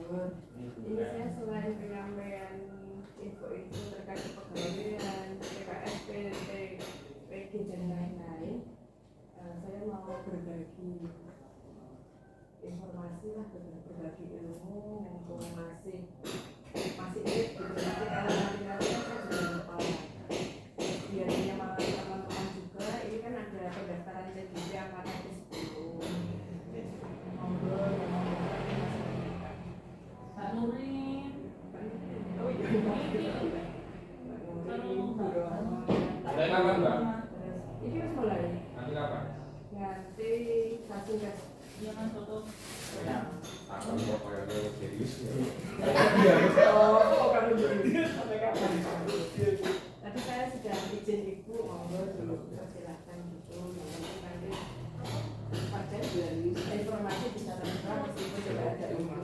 Ini saya selain penyampaian info-info terkait pegawaian, PKS, PT, PG dan lain-lain, saya mau berbagi informasi lah, berbagi ilmu, mumpung masih ini berbagi kalau nanti saya sudah lupa. Biasanya malah teman-teman juga, ini kan ada pendaftaran CGC angkatan ke-10. Monggo yang mau Pak Nurin. Oh iya, Ada kapan, Mbak? ini harus mulai. Nanti kapan? Nanti satu gas. Jangan foto. Akan mau kayak serius ya. Oh, kalau serius. Sampai kapan? Tadi saya sudah izin ibu, monggo dulu silakan gitu. Nanti pakai dari informasi bisa terserah meskipun tidak ada ibu.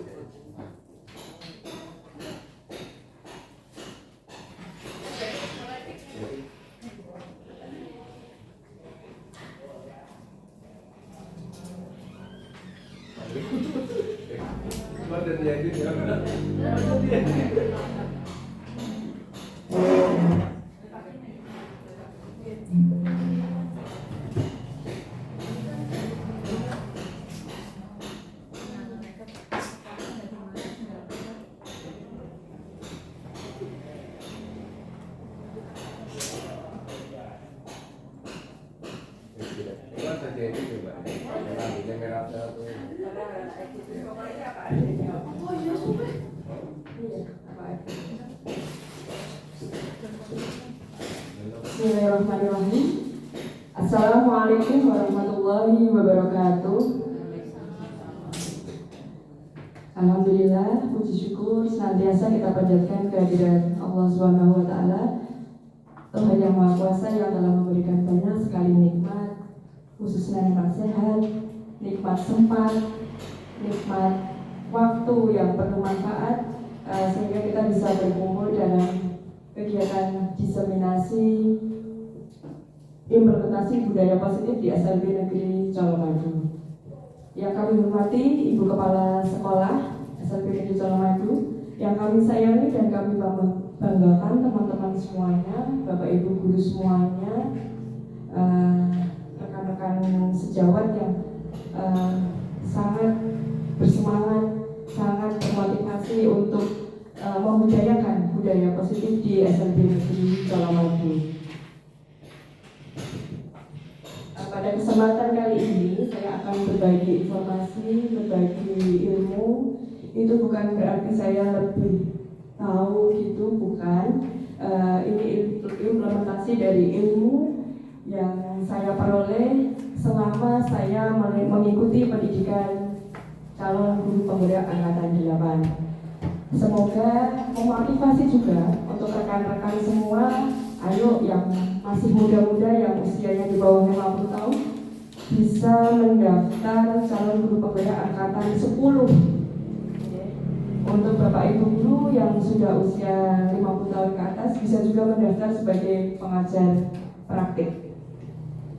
Ada dia ya. Bismillahirrahmanirrahim. Assalamualaikum warahmatullahi wabarakatuh. Alhamdulillah, puji syukur senantiasa kita panjatkan kehadiran Allah Subhanahu wa taala, Tuhan yang Maha Kuasa yang telah memberikan banyak sekali nikmat, khususnya nikmat sehat, nikmat sempat, nikmat waktu yang penuh manfaat, sehingga kita bisa berkumpul dalam kegiatan diseminasi implementasi budaya positif di SLB Negeri Colomadu. Yang kami hormati Ibu Kepala Sekolah SLB Negeri Colomadu, yang kami sayangi dan kami banggakan teman-teman semuanya, Bapak Ibu guru semuanya, rekan-rekan sejawat yang sangat bersemangat, sangat bermotivasi untuk membudayakan budaya positif di SLB Negeri Colomadu. Pada kesempatan kali ini saya akan berbagi informasi, berbagi ilmu. Itu bukan berarti saya lebih tahu gitu, bukan. Ini implementasi dari ilmu yang saya peroleh selama saya mengikuti pendidikan calon guru penggerak angkatan 8. Semoga memotivasi juga untuk rekan-rekan semua. Ayo yang masih muda-muda, yang usianya di bawah 50 tahun, bisa mendaftar calon guru penggerak angkatan 10. Untuk Bapak Ibu guru yang sudah usia 50 tahun ke atas, bisa juga mendaftar sebagai pengajar praktik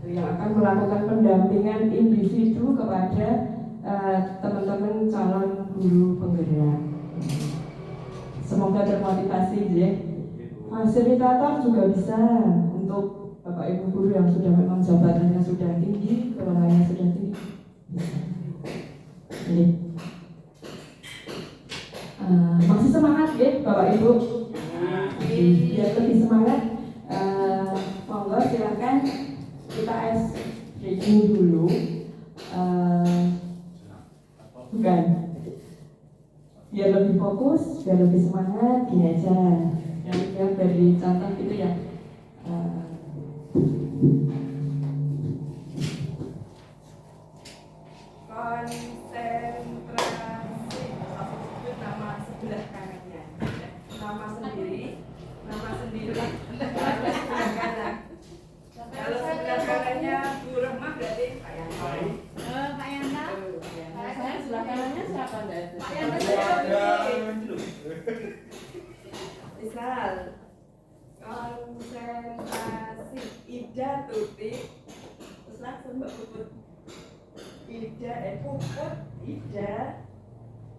yang akan melakukan pendampingan individu kepada teman-teman calon guru penggerak. Semoga termotivasi ya. Fasilitator juga bisa untuk Bapak Ibu guru yang sudah memang jabatannya sudah tinggi, kewenangannya sudah tinggi. Ini. Masih semangat ya Bapak Ibu. Biar lebih semangat, monggo silakan kita reading dulu. Bukan. Biar lebih fokus, biar lebih semangat, gini aja. Yang dari contoh itu ya. Konsentrasi, sebut nama sebelah kanannya. Nama sendiri sebelah kanan. Kalau sebelah kanannya Bu Rahma berarti Pak Yanto. Pak Yanto. Saya sebelah kanannya siapa Pak Yanto. Misal konsentrasi Ida Tuti, terus langsung Mbak Puput Ida, Puput Ida,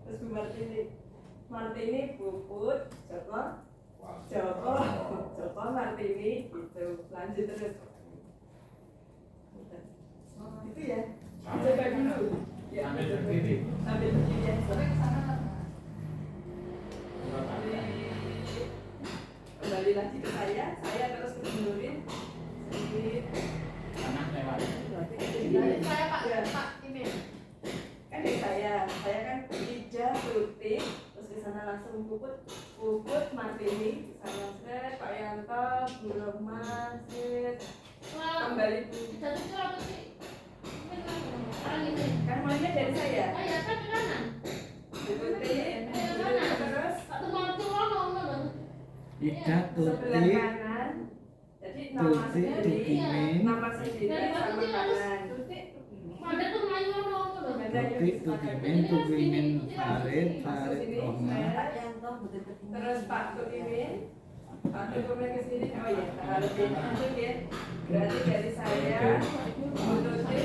terus Bu Martini Martini, Puput, Joko, Martini, gitu. Lanjut terus. Itu ya. Coba dulu. Ya. Sambil berdiri ya. Sampai ke sana. Kembali lagi ke saya terus menurun. Anak lewat. Saya Pak ini. Kan dari saya kan Ija, Tuti, terus di sana langsung Puput, Martini, saya Set, Pak Yanto, Bu Roma, Set, kembali Bu. Kan mulainya dari saya. Tuti, terus Ida, sebelah Tuti, kanan. Jadi nama sendiri sama kanan. Tuti, Tukimin, Tukimin, Farid, Rohma. Terus Pak Tukimin ke sini. Oh ya, harus langsung ya. Berarti dari saya, Bu Tuti,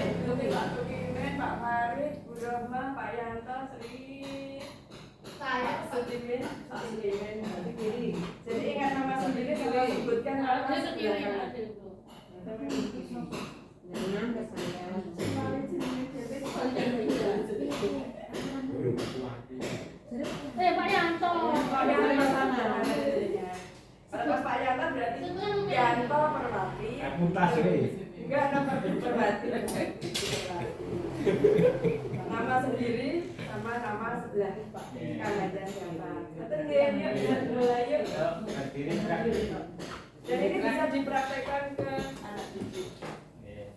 Pak Tukimin, Pak Farid, Bu Rohma, Pak Yanto, Sri, saya Sudimin. Jadi ingat nama sendiri kalau sebutkan nama sebelah Pak Yanto. Terus Pak Yanto berarti Yanto Perwati. Enggak, nama Perwati. Nama sendiri sama nama sebelah kanan dan siapa. Betul ya, mulai yuk. Jadi ini bisa dipraktekkan ke anak didik.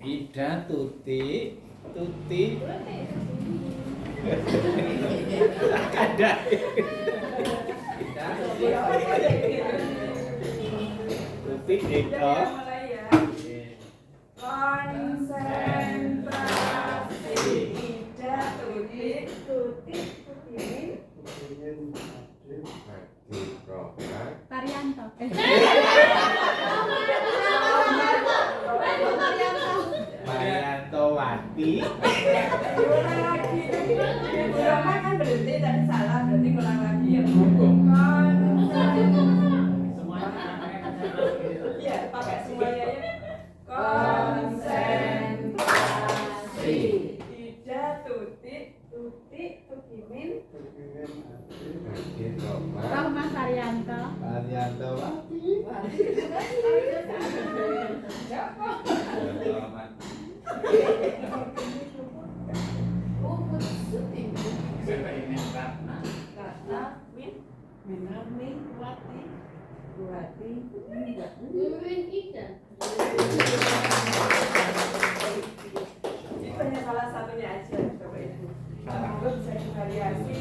Ida, Tuti. Ada. Tuti, Eko. Mulai ya. Konsentrasi. Ida, Tuti, ini. Karyanto. Marianto Wati. Ulang lagi. Ulang kan berhenti tadi salah, berarti ulang lagi ya. Iya, pakai semuanya ya. Konsentrasi. Ida, Tuti, Tukimin. Rohma Karyanto. Marianto Wati. Ini hanya salah satunya aja, coba itu. Semoga bisa divariasi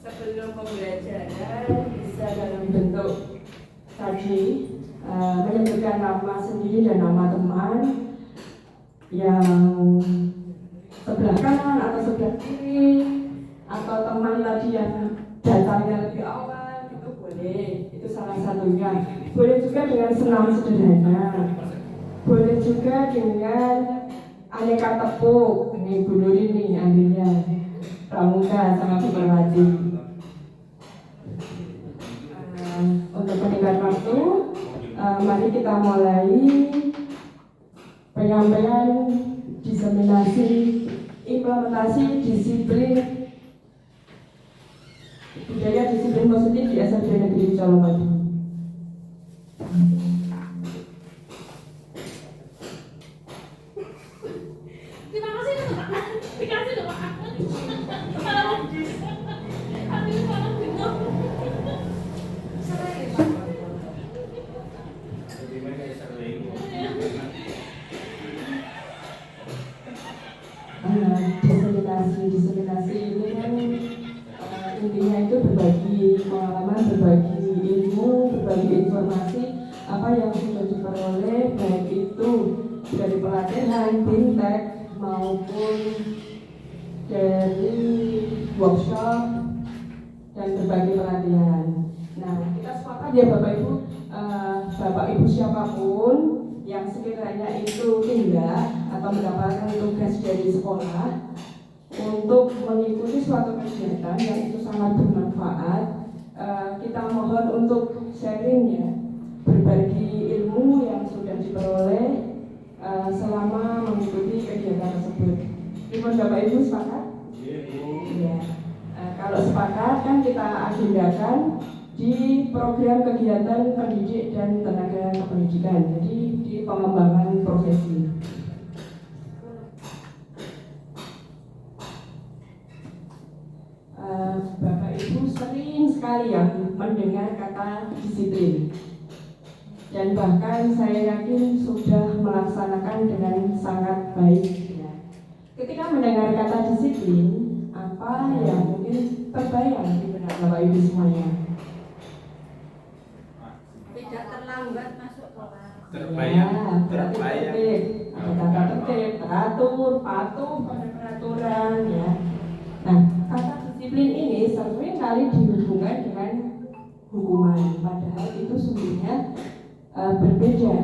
sebelum pembelajaran bisa dalam bentuk tadi menyebutkan nama sendiri dan nama teman yang sebelah kanan atau sebelah kiri atau teman tadi yang datangnya lebih awal itu boleh, itu salah satunya. Boleh juga dengan senam sederhana, boleh juga dengan aneka tepuk. Ini Bu Nuri nih ahlinya, Pramuka sama Bu Perwati. Untuk meningkat waktu, mari kita mulai penyampaian diseminasi implementasi disiplin budaya disiplin positif di SMP Negeri Colomadu. Terima kasih Pak. Dikasih loh Pak. Malah bisa. Aduh, malah bingung. Diseminasi ini kan intinya itu berbagi pengalaman, berbagi ilmu, berbagi informasi apa yang sudah diperoleh, baik itu dari pelatihan, fintech maupun dari workshop dan berbagai pelatihan. Nah, kita sepakat ya Bapak Ibu, Bapak Ibu siapapun yang sekiranya itu tinggal atau mendapatkan tugas dari sekolah, untuk mengikuti suatu kegiatan yang itu sangat bermanfaat. Kita mohon untuk sharing ya, berbagi ilmu yang sudah diperoleh selama mengikuti kegiatan tersebut. Ibu Bapak Ibu sepakat? Iya. Kalau sepakat kan kita agendakan di program kegiatan pendidik dan tenaga kependidikan, jadi di pengembangan profesi. Bapak Ibu sering sekali ya mendengar kata disiplin, dan bahkan saya yakin sudah melaksanakan dengan sangat baik ya. Ketika mendengar kata disiplin, apa yang mungkin terbayang di benak Bapak Ibu semuanya? Tidak terlambat masuk kelas. Terbayang, Ya, terbayang. tertib, ada tata tertib, teratur, patuh pada peraturan ya. Nah, kata disiplin ini sering kali dihubungkan dengan hukuman, padahal itu sungguhnya berbeda.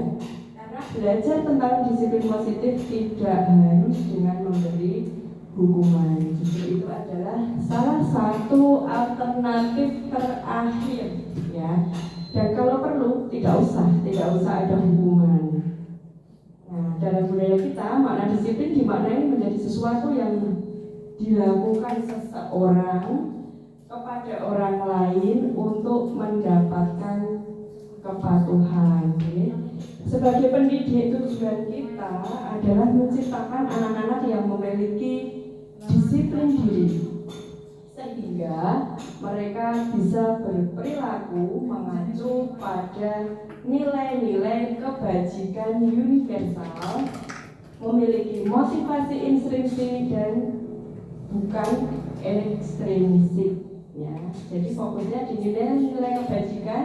Karena belajar tentang disiplin positif tidak harus dengan memberi hukuman. Justru itu adalah salah satu alternatif terakhir ya. Dan kalau perlu tidak usah ada hukuman. Nah, dalam budaya kita makna disiplin dimaknai menjadi sesuatu yang dilakukan seseorang kepada orang lain untuk mendapatkan kepatuhan. Sebagai pendidik, tujuan kita adalah menciptakan anak-anak yang memiliki disiplin diri, sehingga mereka bisa berperilaku mengacu pada nilai-nilai kebajikan universal, memiliki motivasi intrinsik dan bukan ekstrinsik ya. Jadi fokusnya di nilai-nilai kebajikan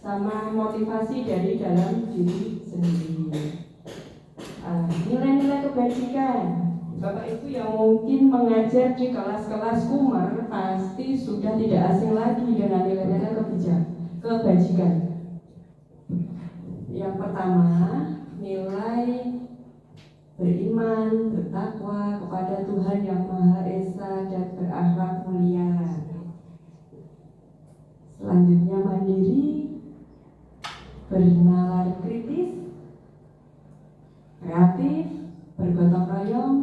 sama motivasi dari dalam diri sendiri. Nilai-nilai kebajikan, Bapak Ibu yang mungkin mengajar di kelas-kelas Kumar pasti sudah tidak asing lagi dengan nilai-nilai kebajikan. Yang pertama, nilai beriman, bertakwa kepada Tuhan Yang Maha Esa dan berakhlak mulia. Selanjutnya mandiri, bernalar kritis, kreatif, bergotong royong,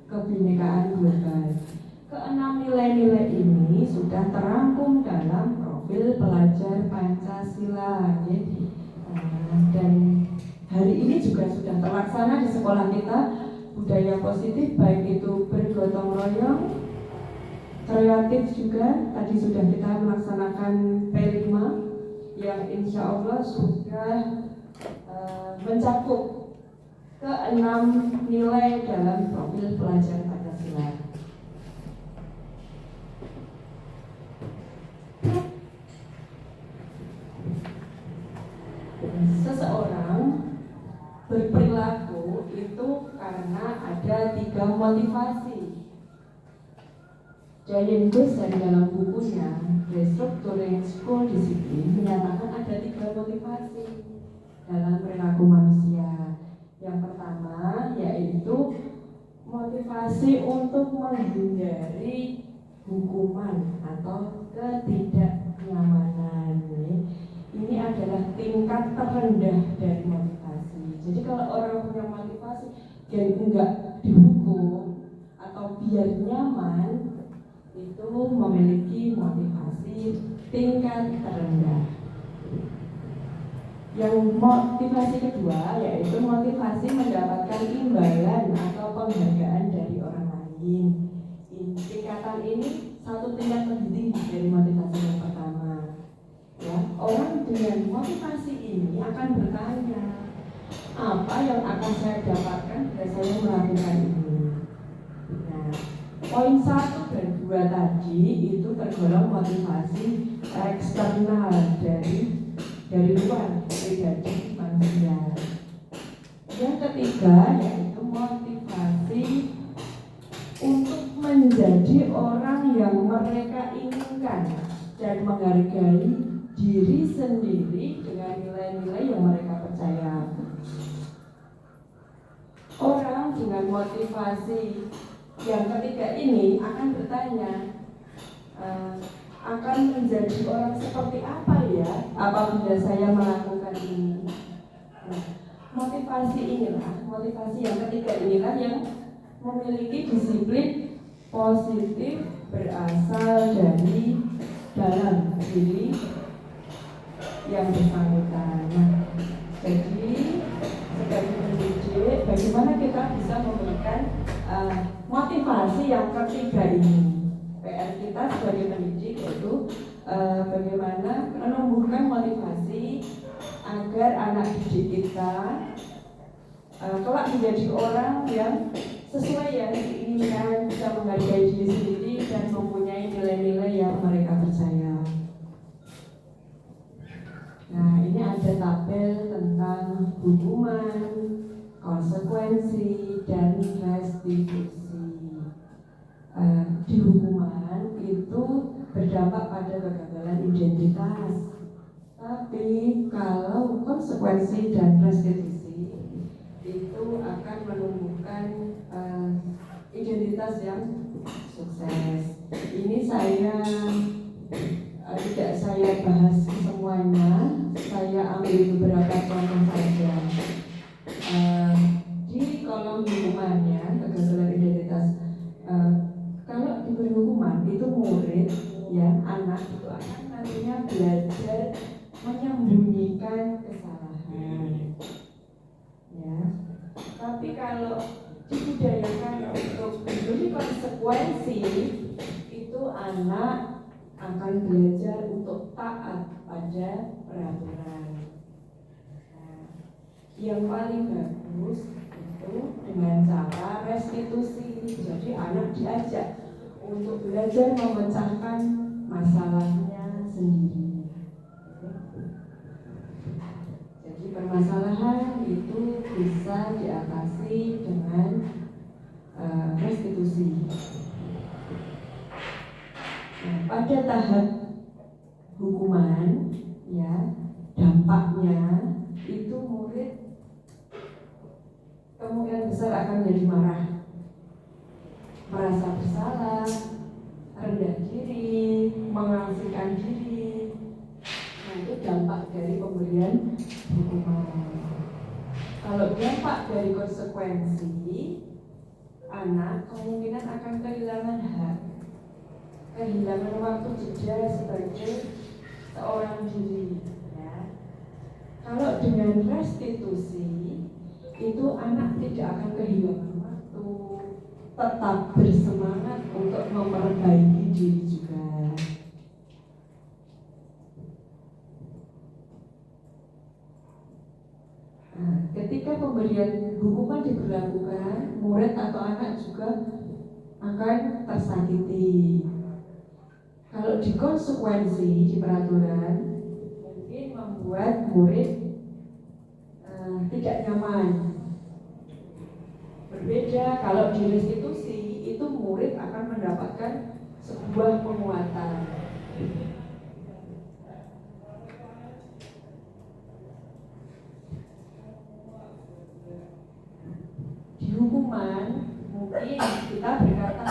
kebinekaan global. Keenam nilai-nilai ini sudah terangkum dalam profil pelajar Pancasila. Dan hari ini juga sudah terlaksana di sekolah kita budaya positif, baik itu bergotong royong, kreatif juga. Tadi sudah kita melaksanakan P5 yang insya Allah sudah mencakup keenam nilai dalam profil pelajar Pancasila. Seseorang berperilaku itu karena ada 3 motivasi. Giant Dosen dalam bukunya Restructuring School Discipline menyatakan ada 3 motivasi dalam perilaku manusia. Yang pertama yaitu motivasi untuk menghindari hukuman atau ketidaknyamanan. Ini adalah tingkat terendah dari motivasi. Jadi kalau orang punya motivasi dan enggak dihukum atau biar nyaman, itu memiliki motivasi tingkat terendah. Yang motivasi kedua yaitu motivasi mendapatkan imbalan atau penghargaan dari orang lain. Tingkatan ini satu tingkat lebih tinggi dari motivasi yang pertama. Ya, orang dengan motivasi ini akan bertanya, apa yang akan saya dapatkan jika saya melakukan ini? Nah, poin 1 dan 2 tadi itu tergolong motivasi eksternal dari luar pribadi manusia. Yang ketiga yaitu motivasi untuk menjadi orang yang mereka inginkan dan menghargai diri sendiri dengan nilai-nilai yang mereka percaya. Orang dengan motivasi yang ketiga ini akan bertanya, akan menjadi orang seperti apa ya apabila saya melakukan ini. Nah, motivasi yang ketiga inilah yang memiliki disiplin positif berasal dari dalam diri yang bersangkutan. Nah, jadi sebagai pendidik, bagaimana kita bisa memberikan motivasi yang ketiga ini? PR kita sebagai pendidik yaitu bagaimana menumbuhkan motivasi agar anak didik kita kelak menjadi orang yang sesuai yang diinginkan, bisa menghargai diri sendiri dan mempunyai nilai-nilai yang mereka percaya. Nah, ini ada tabel tentang hukuman, konsekuensi, dan restitusi. Di hukuman itu berdampak pada kegagalan identitas. Tapi kalau konsekuensi dan restitusi itu akan menumbuhkan identitas yang sukses. Ini tidak saya bahas semuanya, saya ambil beberapa contoh saja. Di kolom hukumannya, kegagalan identitas, kalau diberi hukuman itu murid, ya anak itu akan nantinya belajar menyembunyikan kesalahan, ya. Tapi kalau dibudayakan untuk memberi konsekuensi, itu anak akan belajar untuk taat pada peraturan. Nah, yang paling bagus itu dengan cara restitusi. Jadi anak diajak untuk belajar memecahkan masalahnya sendiri. Jadi permasalahan itu bisa diatasi dengan restitusi. Nah, pada tahap hukuman, ya, dampaknya itu murid kemungkinan besar akan menjadi marah, merasa bersalah, rendah diri, mengasingkan diri. Nah, itu dampak dari pemberian hukuman. Kalau dampak dari konsekuensi, anak kemungkinan akan kehilangan hak, kehilangan waktu jeda sebagai seorang diri, ya. Kalau dengan restitusi itu anak tidak akan kehilangan waktu, tetap bersemangat untuk memperbaiki diri juga. Nah, ketika pemberian hukuman diberlakukan, murid atau anak juga akan tersakiti. Kalau di konsekuensi, di peraturan, mungkin membuat murid tidak nyaman. Berbeda kalau di restitusi, itu murid akan mendapatkan sebuah penguatan. Di hukuman, mungkin kita berkata,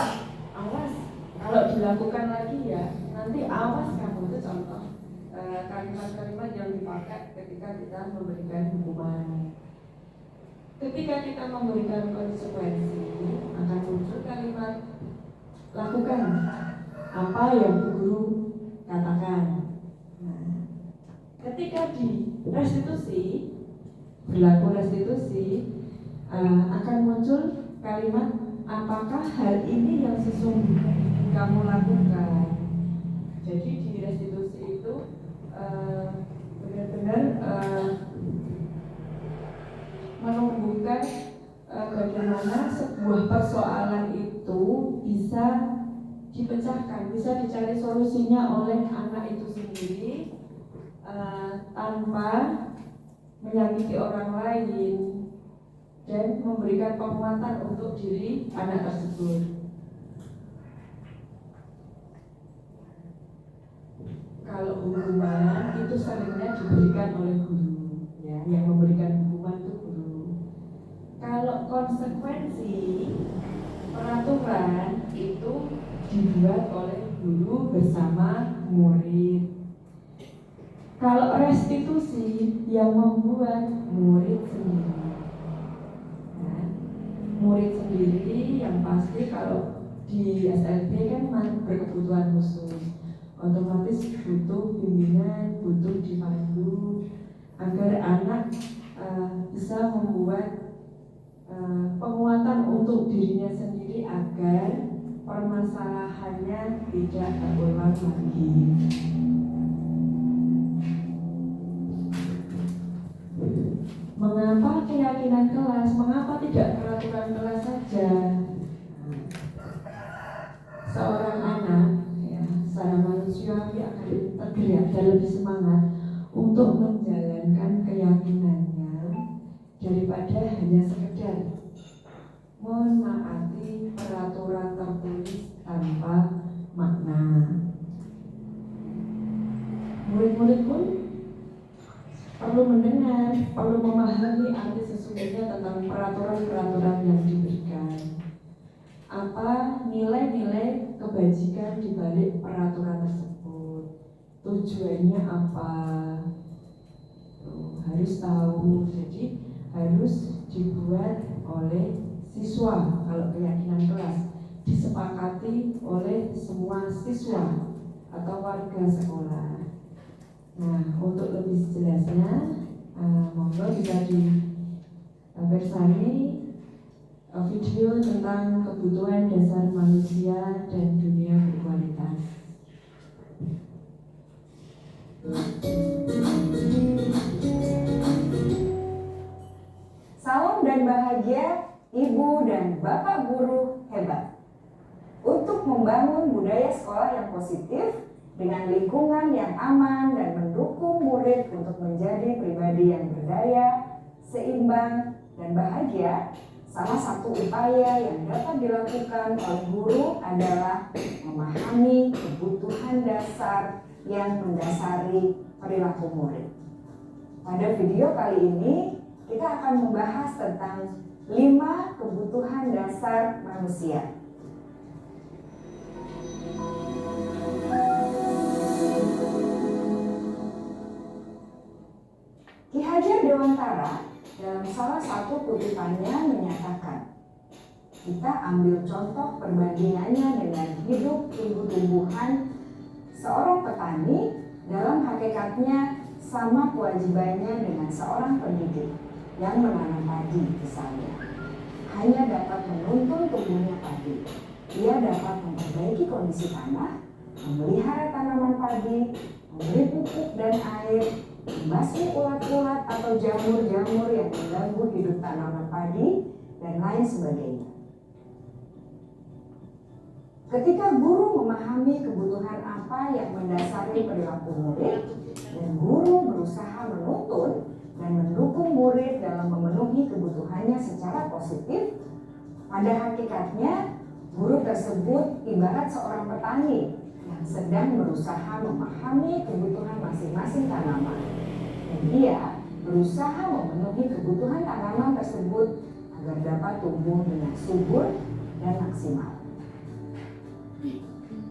awas, kalau dilakukan lagi ya, nanti awas kamu. Itu contoh kalimat-kalimat yang dipakai ketika kita memberikan hukuman. Ketika kita memberikan konsekuensi, akan muncul kalimat lakukan apa yang guru katakan. Nah, ketika di restitusi, berlaku restitusi, akan muncul kalimat apakah hal ini yang sesungguhnya kamu lakukan. Jadi di restitusi itu benar-benar menumbuhkan bagaimana sebuah persoalan itu bisa dipecahkan, bisa dicari solusinya oleh anak itu sendiri tanpa menyakiti orang lain dan memberikan penguatan untuk diri anak tersebut. Kalau hukuman itu seringnya diberikan oleh guru, ya, yang memberikan hukuman itu guru. Kalau konsekuensi peraturan itu dibuat oleh guru bersama murid. Kalau restitusi yang membuat murid sendiri. Nah, murid sendiri yang pasti kalau di SLB kan berkebutuhan khusus, otomatis butuh bimbingan, butuh dipandu agar anak bisa membuat penguatan untuk dirinya sendiri agar permasalahannya tidak terulang lagi. Mengapa keyakinan kelas? Mengapa tidak peraturan kelas saja? Seorang anak ya, secara manusiawi akan tergerak dan lebih semangat untuk menjalankan keyakinannya daripada hanya sekedar menaati peraturan tertulis tanpa makna. Murid-murid pun perlu mendengar, perlu memahami arti sesungguhnya tentang peraturan-peraturan yang diberikan. Apa nilai-nilai kebajikan di balik peraturan tersebut? Tujuannya apa? Harus tahu. Jadi harus dibuat oleh siswa. Kalau keyakinan kelas disepakati oleh semua siswa atau warga sekolah. Nah, untuk lebih jelasnya, monggo bisa dibersani video tentang kebutuhan dasar manusia dan dunia berkualitas. Salam dan bahagia Ibu dan Bapak guru hebat. Untuk membangun budaya sekolah yang positif dengan lingkungan yang aman dan mendukung murid untuk menjadi pribadi yang berdaya, seimbang, dan bahagia, salah satu upaya yang dapat dilakukan oleh guru adalah memahami kebutuhan dasar yang mendasari perilaku murid. Pada video kali ini, kita akan membahas tentang 5 kebutuhan dasar manusia. Ki Hajar Dewantara dalam salah satu kutipannya menyatakan, kita ambil contoh perbandingannya dengan hidup tumbuh-tumbuhan. Seorang petani dalam hakikatnya sama kewajibannya dengan seorang pendidik yang menanam padi misalnya. Hanya dapat menuntun tumbuhnya padi. Ia dapat memperbaiki kondisi tanah, memelihara tanaman padi, memberi pupuk dan air, membasmi ulat-ulat atau jamur-jamur yang mengganggu hidup tanaman padi, dan lain sebagainya. Ketika guru memahami kebutuhan apa yang mendasari perilaku murid, dan guru berusaha menuntun dan mendukung murid dalam memenuhi kebutuhannya secara positif, pada hakikatnya guru tersebut ibarat seorang petani yang sedang berusaha memahami kebutuhan masing-masing tanaman. Dan dia berusaha memenuhi kebutuhan tanaman tersebut agar dapat tumbuh dengan subur dan maksimal.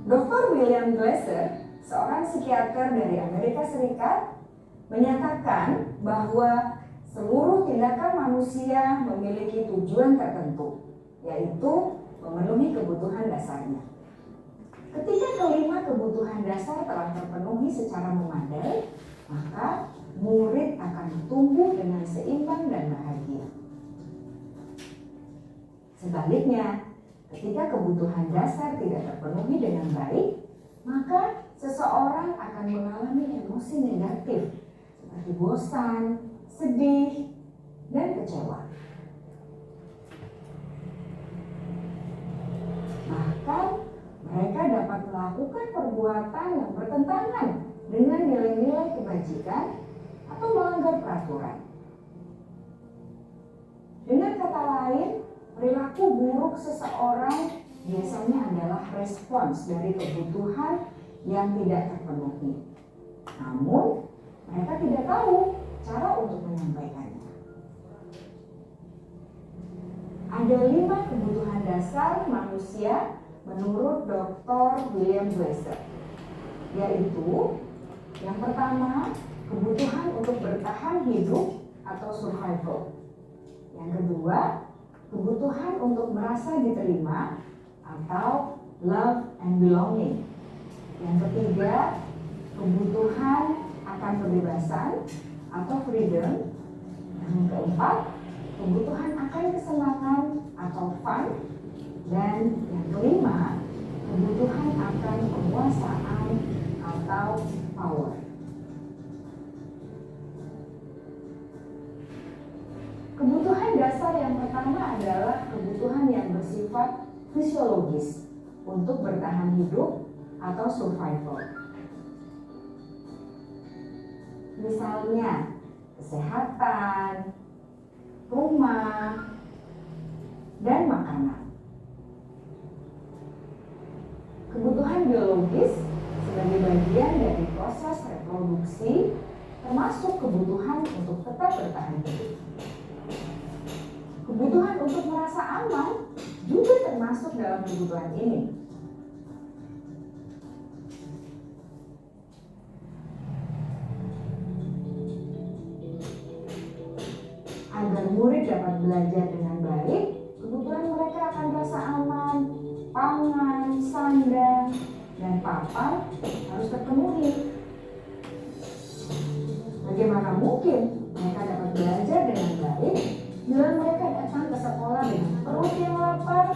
Dr. William Glasser, seorang psikiater dari Amerika Serikat, menyatakan bahwa seluruh tindakan manusia memiliki tujuan tertentu, yaitu memenuhi kebutuhan dasarnya. Ketika kelima kebutuhan dasar telah terpenuhi secara memadai, maka murid akan tumbuh dengan seimbang dan bahagia. Sebaliknya, ketika kebutuhan dasar tidak terpenuhi dengan baik, maka seseorang akan mengalami emosi negatif seperti bosan, sedih, dan kecewa. Bahkan mereka dapat melakukan perbuatan yang bertentangan dengan nilai-nilai kebajikan atau melanggar peraturan. Dengan kata lain, perilaku buruk seseorang biasanya adalah respons dari kebutuhan yang tidak terpenuhi. Namun, mereka tidak tahu cara untuk menyampaikannya. Ada 5 kebutuhan dasar manusia menurut Dr. William Glasser, yaitu yang pertama, kebutuhan untuk bertahan hidup atau survival. Yang kedua, kebutuhan untuk merasa diterima atau love and belonging. Yang ketiga, kebutuhan akan kebebasan atau freedom. Yang keempat, kebutuhan akan kesenangan atau fun. Dan yang kelima, kebutuhan akan penguasaan atau power. Kebutuhan dasar yang pertama adalah kebutuhan yang bersifat fisiologis untuk bertahan hidup atau survival. Misalnya, kesehatan, rumah, dan makanan. Kebutuhan biologis sebagai bagian dari proses reproduksi, termasuk kebutuhan untuk tetap bertahan hidup. Kebutuhan untuk merasa aman juga termasuk dalam kebutuhan ini. Agar murid dapat belajar dengan baik, kebutuhan mereka akan rasa aman, pangan, sandang, dan papan harus terpenuhi. Bagaimana mungkin mereka dapat belajar dengan baik bila mereka datang ke sekolah dengan perut yang lapar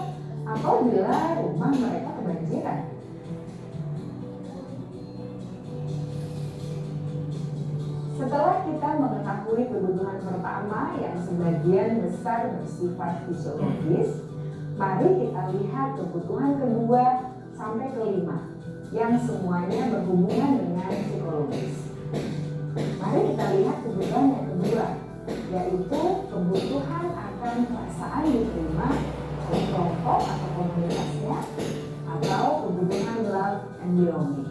atau bila rumah mereka kebanjiran? Setelah kita mengetahui kebutuhan pertama yang sebagian besar bersifat fisiologis, mari kita lihat kebutuhan kedua sampai kelima yang semuanya berhubungan dengan psikologis. Mari kita lihat kebutuhan yang kedua, yaitu kebutuhan akan perasaan diterima oleh kelompok atau komunitasnya, atau kebutuhan love and belonging.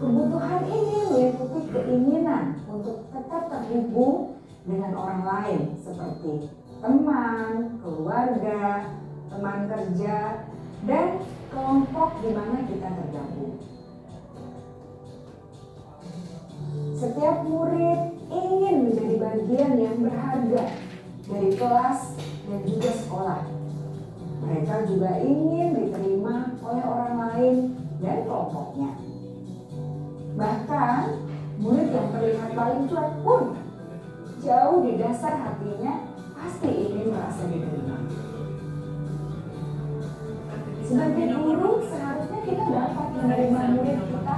Kebutuhan ini meliputi keinginan untuk tetap terhubung dengan orang lain seperti teman, keluarga, teman kerja, dan kelompok di mana kita tergabung. Setiap murid ingin menjadi bagian yang berharga dari kelas dan juga sekolah. Mereka juga ingin diterima oleh orang lain dan kelompoknya. Bahkan, murid yang terlihat paling cuek pun jauh di dasar hatinya pasti ingin merasa diterima. Sebagai guru, seharusnya kita dapat menerima murid kita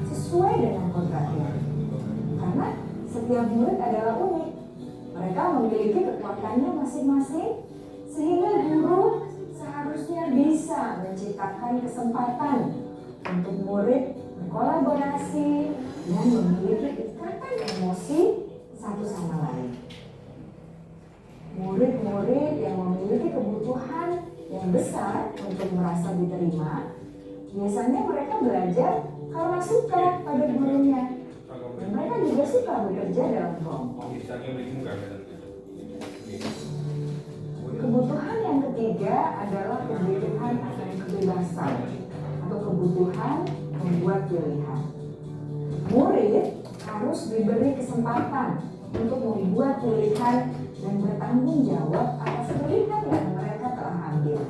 sesuai dengan kodratnya. Karena setiap murid adalah unik. Mereka memiliki kekuatannya masing-masing, sehingga guru seharusnya bisa menciptakan kesempatan untuk murid berkolaborasi dan memiliki ikatan emosi satu sama lain. Murid-murid yang memiliki kebutuhan yang besar untuk merasa diterima, biasanya mereka belajar karena suka pada gurunya. Dan mereka juga suka bekerja dalam kelompok. Kebutuhan yang ketiga adalah kebutuhan akan kebebasan atau kebutuhan membuat pilihan. Murid harus diberi kesempatan untuk membuat pilihan dan bertanggung jawab atas pilihan yang mereka telah ambil.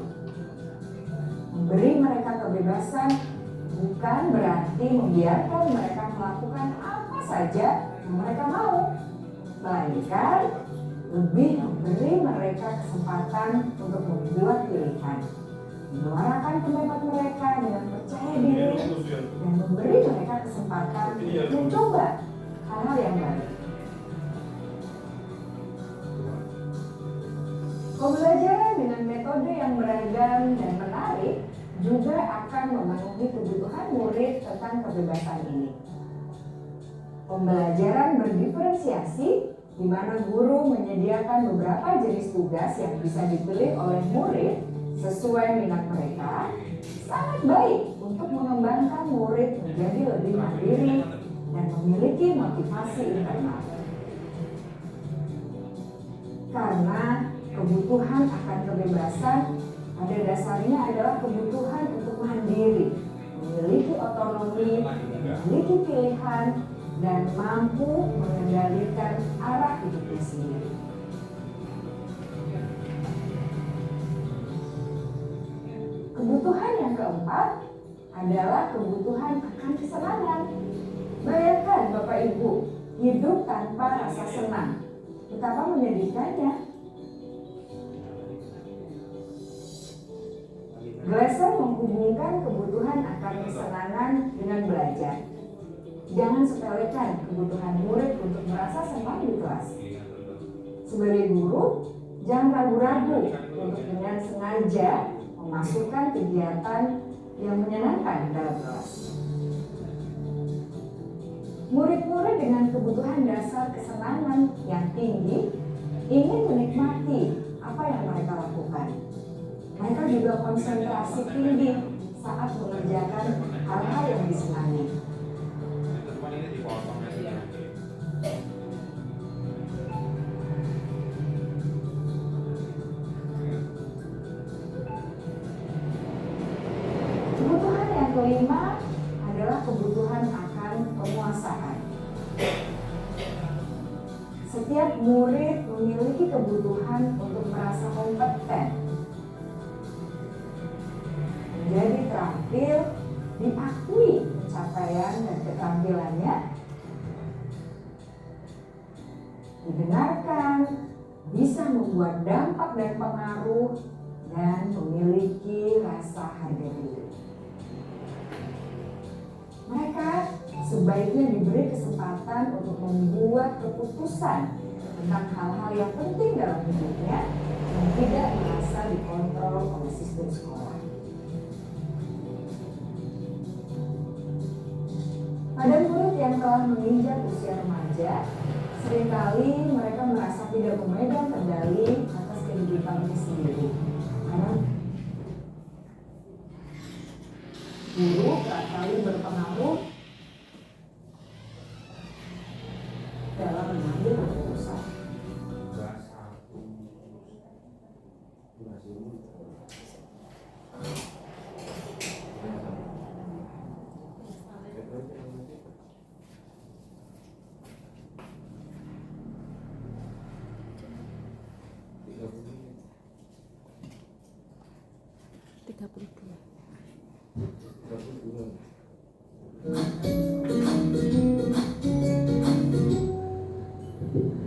Memberi mereka kebebasan bukan berarti membiarkan mereka melakukan apa saja yang mereka mau, melainkan lebih memberi mereka kesempatan untuk membuat pilihan, menyuarakan pendapat mereka dengan percaya diri, dan memberi mereka kesempatan untuk mencoba hal-hal yang baru. Pembelajaran dengan metode yang beragam dan menarik juga akan memenuhi kebutuhan murid tentang kebebasan ini. Pembelajaran berdiferensiasi, di mana guru menyediakan beberapa jenis tugas yang bisa dipilih oleh murid sesuai minat mereka, sangat baik untuk mengembangkan murid menjadi lebih mandiri dan memiliki motivasi internal. Karena kebutuhan akan kebebasan pada dasarnya adalah kebutuhan untuk mandiri, memiliki otonomi, memiliki pilihan, dan mampu mengendalikan arah hidupnya sendiri. Kebutuhan yang keempat adalah kebutuhan akan kesenangan. Bayangkan Bapak Ibu, hidup tanpa rasa senang. Betapa menyedihkannya. Glasser menghubungkan kebutuhan akan kesenangan dengan belajar. Jangan sepelekan kebutuhan murid untuk merasa senang di kelas. Sebagai guru, jangan ragu-ragu untuk dengan sengaja memasukkan kegiatan yang menyenangkan dalam kelas. Murid-murid dengan kebutuhan dasar kesenangan yang tinggi ingin menikmati apa yang mereka lakukan. Mereka juga konsentrasi tinggi saat mengerjakan hal-hal yang disenangi. Kebutuhan yang kelima adalah kebutuhan akan penguasaan. Setiap murid memiliki kebutuhan untuk merasa kompeten, menjadi terampil, diakui pencapaian dan keterampilannya, didengarkan, bisa membuat dampak dan pengaruh, dan memiliki rasa harga diri. Mereka sebaiknya diberi kesempatan untuk membuat keputusan tentang hal-hal yang penting dalam hidupnya dan tidak merasa dikontrol oleh sistem sekolah. Pada murid yang telah menginjak usia remaja, seringkali mereka merasa tidak memegang kendali atas kehidupannya sendiri. Karena guru kerap kali berpengaruh dalam mengambil keputusan.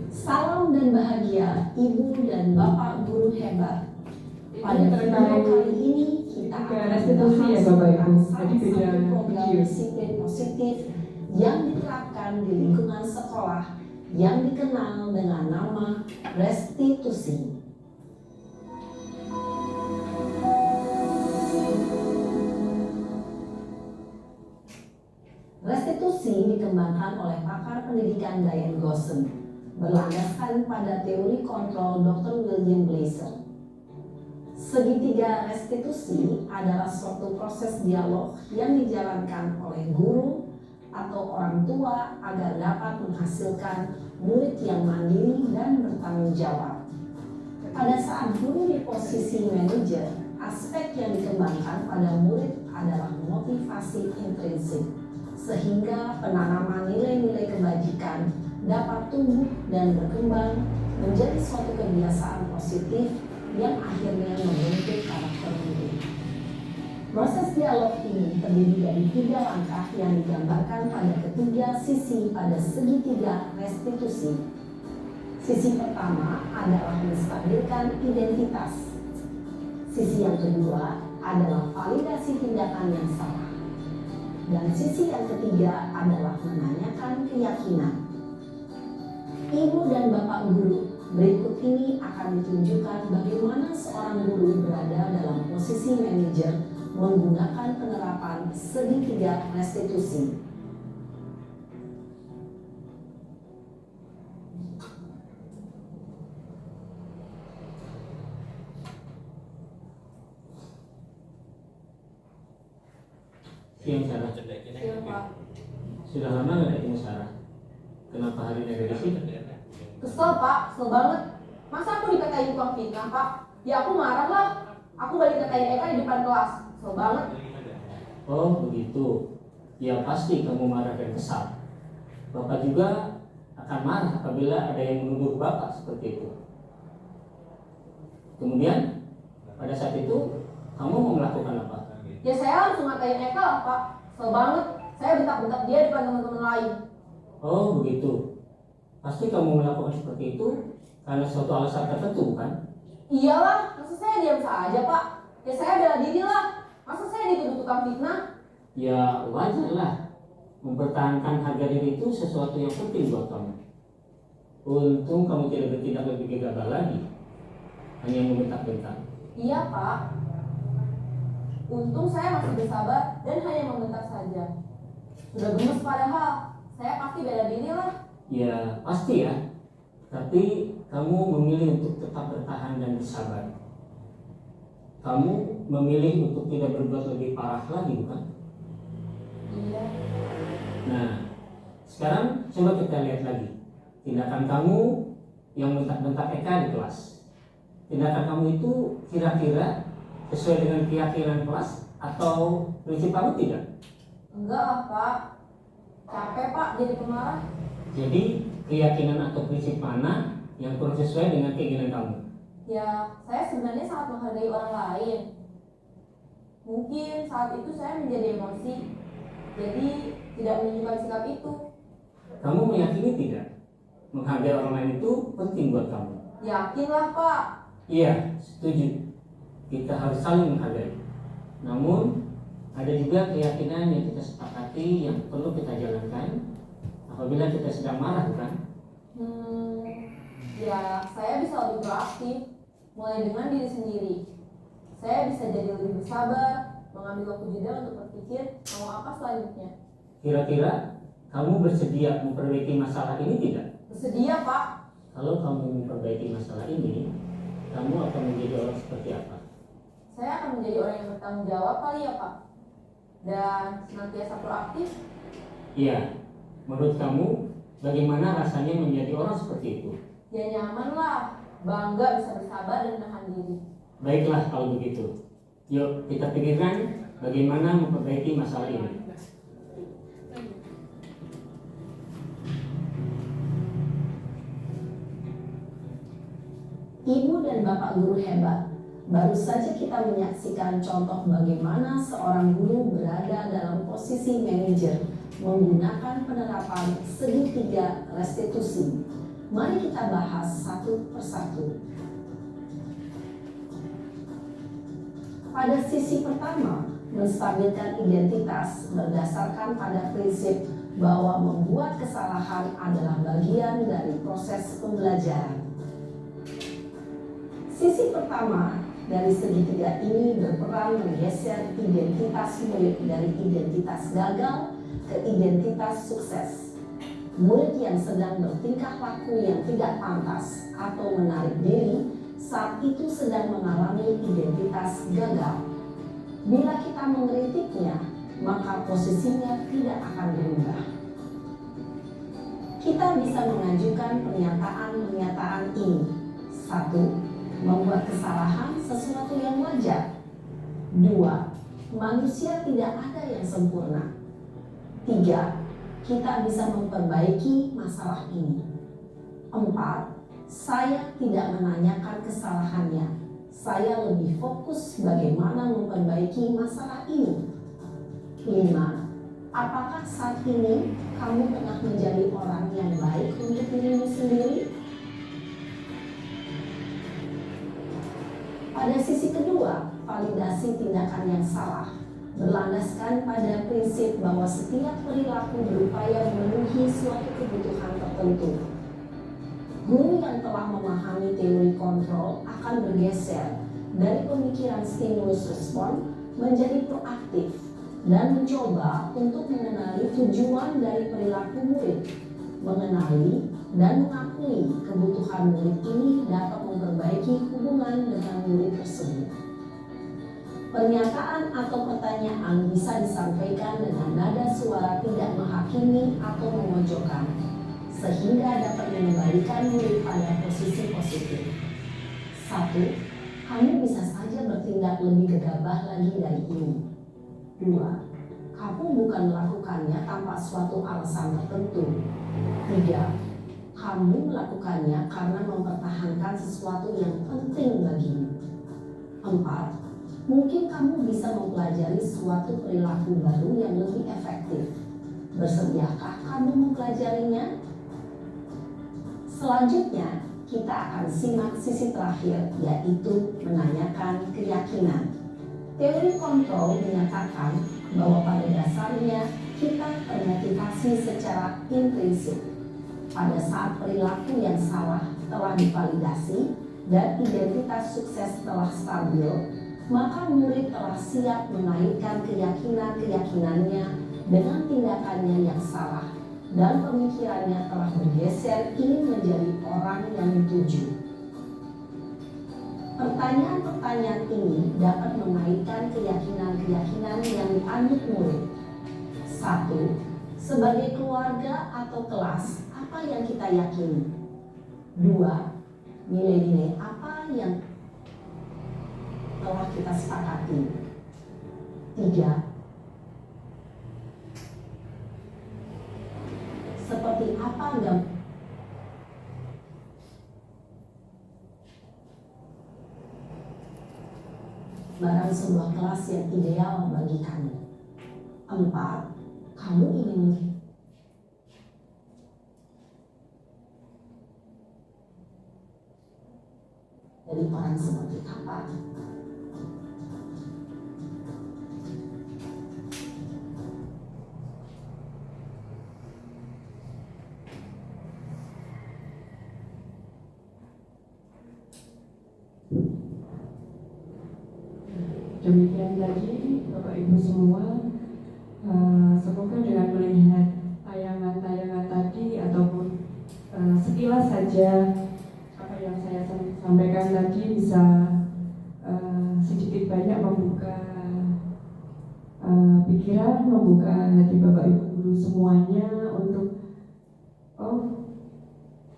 Salam dan bahagia Ibu dan Bapak guru hebat. Pada video kali ini kita akan restitusi ya Bapak Ibu. Tadi beda program video. disiplin positif yang diterapkan di lingkungan sekolah yang dikenal dengan nama restitusi. Restitusi dikembangkan oleh pakar pendidikan Diane Gosson, berlandaskan pada teori kontrol Dr. William Blaser. Segitiga restitusi adalah suatu proses dialog yang dijalankan oleh guru atau orang tua agar dapat menghasilkan murid yang mandiri dan bertanggung jawab. Pada saat guru di posisi manajer, aspek yang dikembangkan pada murid adalah motivasi intrinsik, sehingga penanaman nilai-nilai kebajikan dapat tumbuh dan berkembang menjadi suatu kebiasaan positif yang akhirnya membentuk karakter murid. Proses dialog ini terdiri dari 3 langkah yang digambarkan pada ketiga sisi pada segitiga restitusi. Sisi pertama adalah menstabilkan identitas. Sisi yang kedua adalah validasi tindakan yang salah. Dan sisi yang ketiga adalah menanyakan keyakinan. Ibu dan Bapak guru, berikut ini akan ditunjukkan bagaimana seorang guru berada dalam posisi manajer menggunakan penerapan segitiga restitusi. Siang Sarah. Sudah lama nggak ketemu Sarah? Kenapa hari ini ada di sini? Kesel Pak, kesel banget. Masa aku dikatain tukang fitnah, Pak? Ya aku marah lah. Aku balik katain Eka di depan kelas. Kesel banget. Oh begitu. Ya pasti kamu marah dan kesal. Bapak juga akan marah apabila ada yang menuduh Bapak seperti itu. Kemudian pada saat itu kamu mau melakukan apa? Ya saya langsung ngatain Eka lah, Pak. Kesel banget. Saya bentak-bentak dia depan teman-teman lain. Oh begitu. Pasti kamu melakukan seperti itu karena suatu alasan tertentu, bukan? Iyalah, masa saya diam saja, Pak? Ya saya bela diri lah. Masa saya dituduh tukang fitnah? Ya wajar lah. Mempertahankan harga diri itu sesuatu yang penting buat kamu. Untung kamu tidak bertindak lebih gegabah lagi, hanya membentak-bentak. Iya, Pak. Untung saya masih bersabar dan hanya membentak saja. Sudah gemes padahal. Saya pasti bela diri lah. Ya pasti ya. Tapi kamu memilih untuk tetap bertahan dan bersabar. Kamu memilih untuk tidak berbuat lebih parah lagi, bukan? Iya. Nah, sekarang coba kita lihat lagi tindakan kamu yang bentak-bentak Eka di kelas. Tindakan kamu itu kira-kira sesuai dengan keyakinan kelas atau prinsip kamu tidak? Enggak lah, Pak. Capek, Pak, jadi pemarah. Jadi keyakinan atau prinsip mana yang kurang sesuai dengan keinginan kamu? Ya, saya sebenarnya sangat menghargai orang lain. Mungkin saat itu saya menjadi emosi, jadi tidak menunjukkan sikap itu. Kamu meyakini tidak menghargai orang lain itu penting buat kamu? Yakinlah, Pak. Iya, setuju. Kita harus saling menghargai. Namun ada juga keyakinan yang kita sepakati yang perlu kita jalankan apabila kita sedang marah, bukan? Ya, saya bisa lebih proaktif, mulai dengan diri sendiri. Saya bisa jadi lebih bersabar, mengambil waktu jeda untuk berpikir mau apa selanjutnya. Kira-kira kamu bersedia memperbaiki masalah ini tidak? Bersedia, Pak. Kalau kamu memperbaiki masalah ini, kamu akan menjadi orang seperti apa? Saya akan menjadi orang yang bertanggung jawab kali ya, Pak. Dan senantiasa proaktif. Iya, menurut kamu bagaimana rasanya menjadi orang seperti itu? Ya nyaman lah, bangga bisa bersabar dan menahan diri. Baiklah kalau begitu. Yuk kita pikirkan bagaimana memperbaiki masalah ini. Ibu dan Bapak guru hebat. Baru saja kita menyaksikan contoh bagaimana seorang guru berada dalam posisi manajer menggunakan penerapan segitiga restitusi. Mari kita bahas satu persatu. Pada sisi pertama, menstabilkan identitas berdasarkan pada prinsip bahwa membuat kesalahan adalah bagian dari proses pembelajaran. Sisi pertama dari segitiga ini berperan menggeser identitas murid dari identitas gagal ke identitas sukses. Murid yang sedang bertingkah laku yang tidak pantas atau menarik diri saat itu sedang mengalami identitas gagal. Bila kita mengkritiknya, maka posisinya tidak akan berubah. Kita bisa mengajukan pernyataan-pernyataan ini. 1. Membuat kesalahan sesuatu yang wajar. 2. Manusia tidak ada yang sempurna. 3. Kita bisa memperbaiki masalah ini. 4. Saya tidak menanyakan kesalahannya. Saya lebih fokus bagaimana memperbaiki masalah ini. 5. Apakah saat ini kamu tengah menjadi orang yang baik untuk dirimu sendiri? Pada sisi kedua, validasi tindakan yang salah berlandaskan pada prinsip bahwa setiap perilaku berupaya memenuhi suatu kebutuhan tertentu. Guru yang telah memahami teori kontrol akan bergeser dari pemikiran stimulus respon menjadi proaktif dan mencoba untuk mengenali tujuan dari perilaku murid, mengenali dan mengakui kebutuhan murid ini dapat memperbaiki hubungan dengan murid tersebut. Pernyataan atau pertanyaan bisa disampaikan dengan nada suara tidak menghakimi atau memojokkan, sehingga dapat mengembalikan murid pada posisi positif. 1. Kamu bisa saja bertindak lebih gegabah lagi dari ini. 2. Kamu bukan melakukannya tanpa suatu alasan tertentu. 3. Kamu melakukannya karena mempertahankan sesuatu yang penting bagimu. 4. Mungkin kamu bisa mempelajari suatu perilaku baru yang lebih efektif. Bersediakah kamu mempelajarinya? Selanjutnya, kita akan simak sisi terakhir, yaitu menanyakan keyakinan. Teori kontrol menyatakan bahwa pada dasarnya kita termotivasi secara intrinsik. Pada saat perilaku yang salah telah divalidasi dan identitas sukses telah stabil, maka murid telah siap menaikkan keyakinan-keyakinannya dengan tindakannya yang salah, dan pemikirannya telah bergeser ingin menjadi orang yang dituju. Pertanyaan-pertanyaan ini dapat menaikkan keyakinan-keyakinan yang dianut murid. 1. Sebagai keluarga atau kelas, apa yang kita yakini? 2. Nilai-nilai apa yang telah kita sepakati? 3. Seperti apa barang sebuah kelas yang ideal bagi kamu? 4. Kamu ingin jadi orang seperti apa? Demikian tadi Bapak Ibu semua, semoga dengan melihat tayangan-tayangan tadi ataupun sekilas saja apa yang saya sampaikan tadi bisa sedikit banyak membuka pikiran, membuka hati Bapak Ibu guru semuanya untuk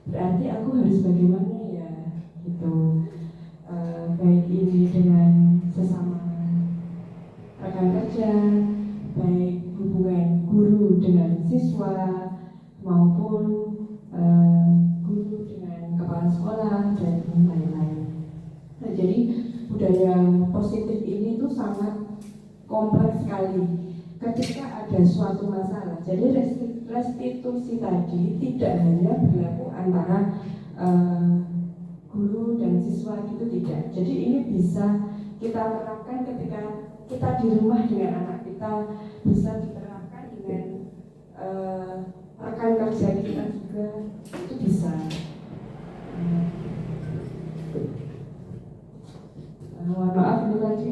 berarti aku harus bagaimana ya gitu, baik ini dengan sesama rekan kerja, baik hubungan guru dengan siswa maupun guru dengan kepala sekolah dan lain-lain. Nah, jadi budaya positif ini tuh sangat kompleks sekali. Ketika ada suatu masalah, jadi restitusi tadi tidak hanya berlaku antara guru dan siswa gitu, tidak. Jadi ini bisa kita terapkan ketika kita di rumah dengan anak kita, bisa diterapkan dengan rekan kerja kita juga, itu bisa. Mohon maaf ini tadi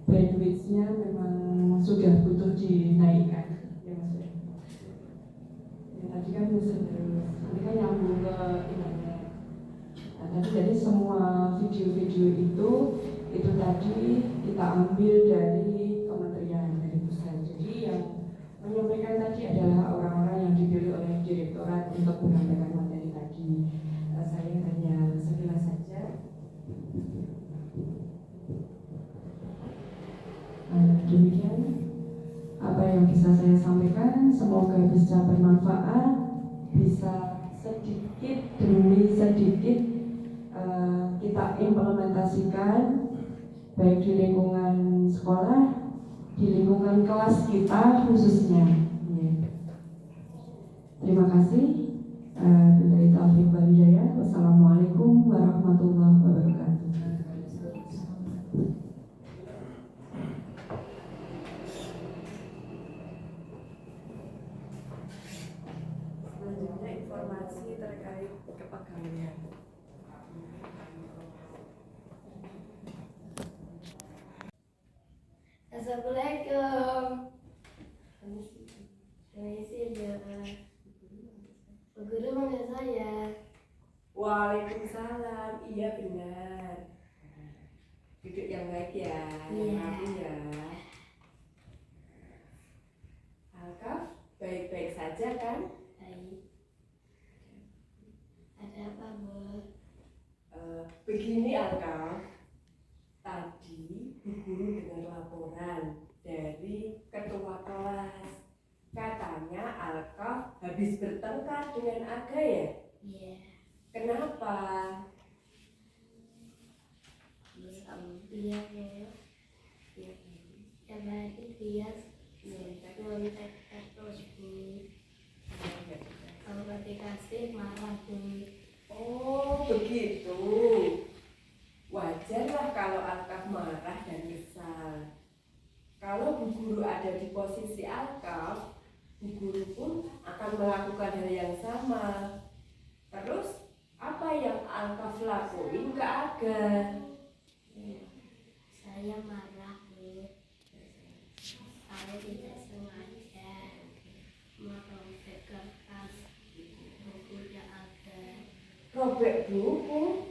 bandwidth-nya memang sudah butuh dinaikkan, ya Mas ya. Ya, tadi kan musim terus, nanti kan nyambung ke internet. Nah, tadi jadi semua video-video itu tadi kita ambil dari kementerian, dari pusat. Jadi yang menyampaikan tadi adalah orang-orang yang dipilih oleh direktorat untuk menyampaikan materi tadi. Saya hanya sekilas saja. Demikian apa yang bisa saya sampaikan, semoga bisa bermanfaat, bisa sedikit demi sedikit kita implementasikan baik di lingkungan sekolah, di lingkungan kelas kita khususnya. Terima kasih. Billahi taufiq wal hidayah. Wassalamualaikum warahmatullahi wabarakatuh. Selanjutnya informasi terkait kepegawaian. Assalamualaikum. Permisi, Bu Guru manggil saya. Waalaikumsalam. Iya benar. Duduk yang baik ya. Yang Iya. rapi ya. Alkaf, baik-baik saja kan? Baik. Ada apa, Bu? Begini Alka, tadi Bu Guru dengar laporan dari ketua kelas. Katanya Alka habis bertengkar dengan Aga ya? Iya. Kenapa? Dia berarti dia nyontek terus Bu. Kalau nggak dikasih marah Bu. Oh begitu. Wajarlah kalau Alka marah dan kesal. Kalau Bu Guru ada di posisi Alka, Bu Guru pun akan melakukan hal yang sama. Terus apa yang Alka lakuin ke Aga? Saya marah Bu. Saya tidak sengaja merobek kertas bukunya Aga. Robek buku?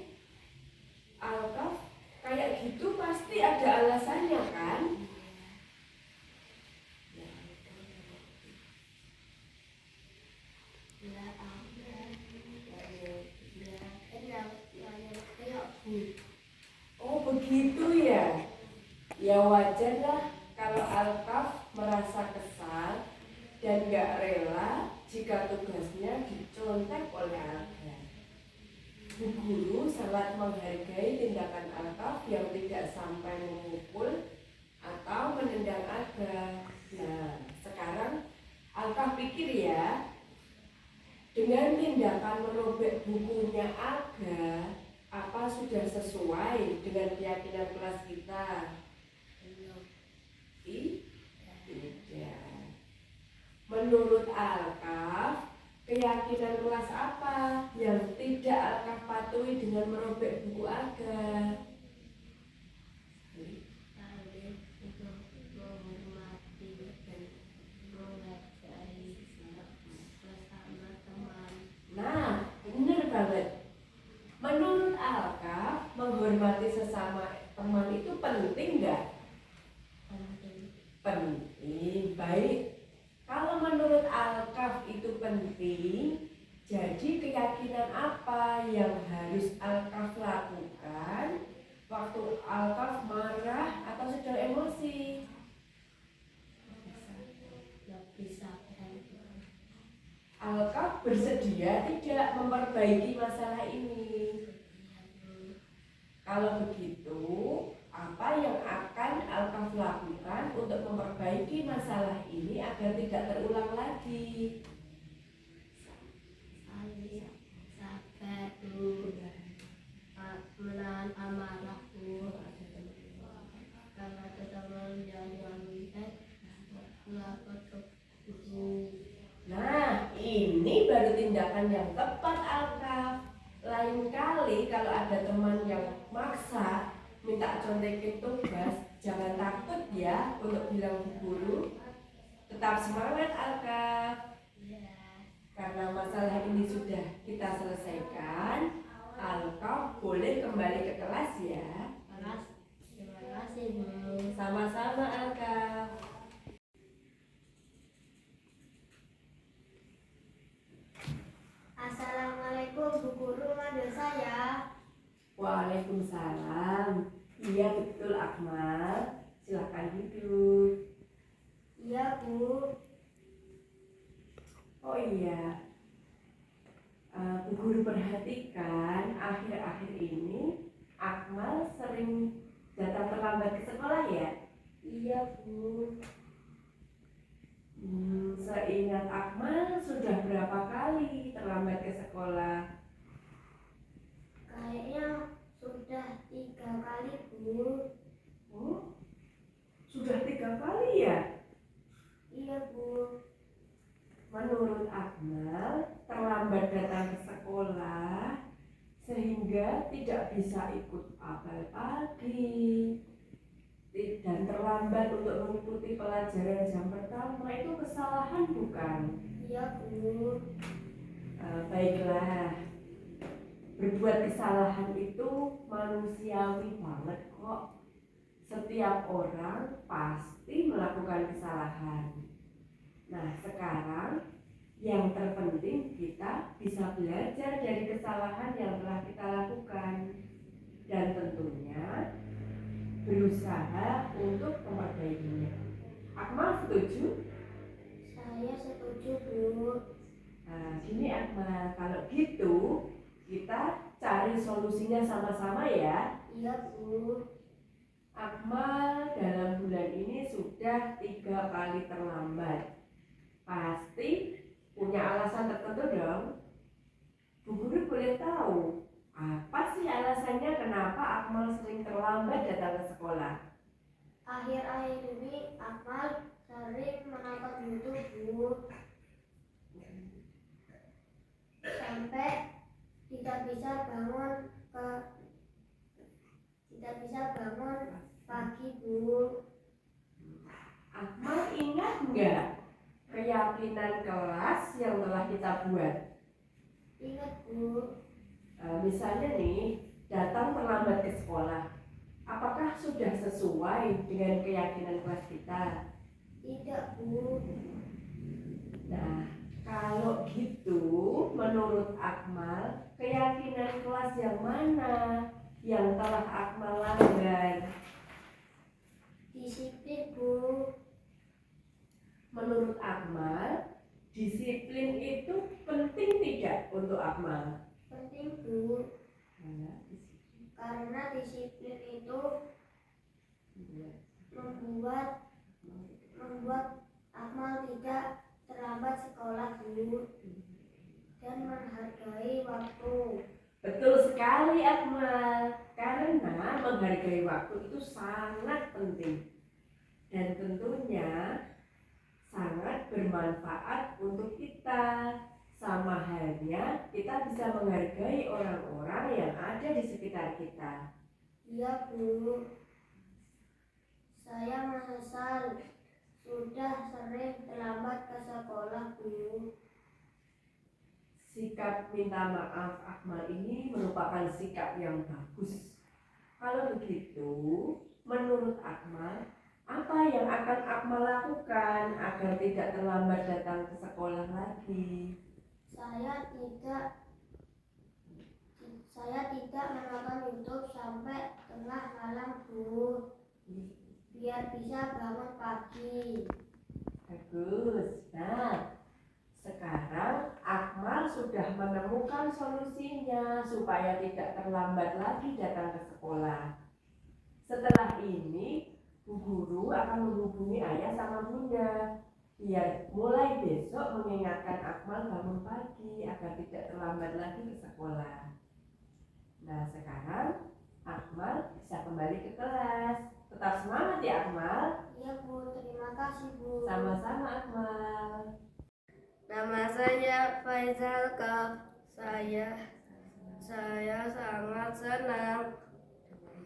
Alka kayak gitu pasti ada alasannya kan? Bila Aga dia kayak Bu. Oh begitu ya? Ya wajarlah kalau Alka merasa kesal dan gak rela jika tugasnya dicontek oleh Alka. Bu Guru sangat menghargai tindakan Alka yang tidak sampai memukul atau menendang Aga. Nah, sekarang Alka pikir ya, dengan tindakan merobek bukunya Aga, apa sudah sesuai dengan keyakinan kelas kita? Tidak. Menurut Alka, keyakinan kelas apa yang tidak Alka patuhi dengan merobek buku Aga? Saling untuk menghormati dan menghargai bersama teman. Nah, benar banget. Menurut Alka, menghormati sesama teman itu penting nggak? Penting. Baik. Kalau menurut Alka itu penting, jadi keyakinan apa yang harus Alka lakukan waktu Alka marah atau sedang emosi? Bisa Alka bersedia tidak memperbaiki masalah ini? Kalau begitu, apa yang akan Alka lakukan untuk memperbaiki masalah ini agar tidak terulang lagi? saling sabar Bu, menahan amarah Bu. Kalau ada teman yang nyontek, lapor ke Bu. Nah, ini baru tindakan yang tepat Alka. Lain kali kalau ada teman yang maksa minta contekin tugas, jangan takut ya untuk bilang Bu Guru. Tetap semangat Alka. Karena masalah ini sudah kita selesaikan, Alka boleh kembali ke kelas ya. Terima kasih Bu. Sama-sama Alka. Assalamualaikum Bu Guru, manggil saya. Waalaikumsalam. Iya betul Akmal. Silakan duduk. Iya Bu. Oh iya, Bu Guru perhatikan akhir-akhir ini Akmal sering datang terlambat ke sekolah ya? Iya Bu. Seingat Akmal sudah berapa kali terlambat ke sekolah? Kayaknya sudah 3 kali Bu. Oh, sudah 3 kali ya? Iya Bu. Menurut Akmal, terlambat datang ke sekolah sehingga tidak bisa ikut apel pagi dan terlambat untuk mengikuti pelajaran jam pertama itu kesalahan bukan? Iya Bu. Baiklah, berbuat kesalahan itu manusiawi banget kok. Setiap orang pasti melakukan kesalahan. Nah sekarang yang terpenting kita bisa belajar dari kesalahan yang telah kita lakukan dan semuanya berusaha untuk memperbaikinya. Akmal setuju? Saya setuju, Bu. Nah, gini Akmal, kalau gitu kita cari solusinya sama-sama ya. Iya, Bu. Akmal dalam bulan ini sudah 3 kali terlambat. Pasti punya alasan tertentu dong. Bu Guru boleh tahu apa sih alasannya kenapa Akmal sering terlambat datang ke sekolah? Akhir-akhir ini Akmal sering menonton YouTube, Bu. Sampai tidak bisa bangun pagi, Bu. Akmal ingat nggak keyakinan kelas yang telah kita buat? Ingat, Bu. Misalnya nih, datang terlambat ke sekolah. Apakah sudah sesuai dengan keyakinan kelas kita? Tidak, Bu. Nah, kalau gitu, menurut Akmal, keyakinan kelas yang mana yang telah Akmal langgar? Disiplin, Bu. Menurut Akmal, disiplin itu penting tidak untuk Akmal? Penting, Bu. Nah, Karena disiplin itu membuat Akmal tidak terlambat sekolah, Bu, dan menghargai waktu. betul sekali Akmal, karena menghargai waktu itu sangat penting dan tentunya sangat bermanfaat untuk kita. Sama halnya kita bisa menghargai orang-orang yang ada di sekitar kita. Iya, Bu. Saya menyesal sudah sering terlambat ke sekolah, Bu. Sikap minta maaf Akmal ini merupakan sikap yang bagus. Kalau begitu, menurut Akmal, apa yang akan Akmal lakukan agar tidak terlambat datang ke sekolah lagi? Saya tidak menonton YouTube sampai tengah malam, Bu. Biar bisa bangun pagi. Bagus. Nah, sekarang Akmal sudah menemukan solusinya supaya tidak terlambat lagi datang ke sekolah. Setelah ini, Bu Guru akan menghubungi ayah sama bunda biar mulai besok mengingatkan Akmal bangun pagi agar tidak terlambat lagi ke sekolah. Nah, sekarang Akmal bisa kembali ke kelas. Tetap semangat ya Akmal. Iya, Bu. Terima kasih, Bu. Sama-sama Akmal. Nama saya Faizal Kaf. Saya sangat senang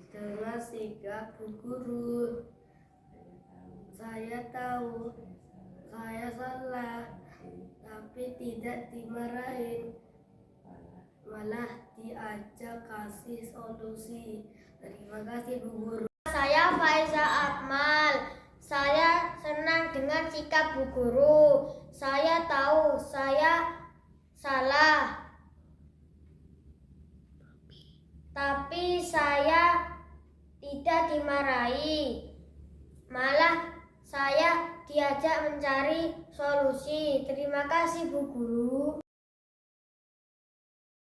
dengan sikap Bu Guru. Saya tahu saya salah, tapi tidak dimarahin, malah diajak kasih solusi. Terima kasih, Bu Guru. Saya Faiza Akmal. Saya senang dengan sikap Bu Guru. Saya tahu saya salah, tapi saya tidak dimarahi, malah saya diajak mencari solusi. Terima kasih, Bu Guru.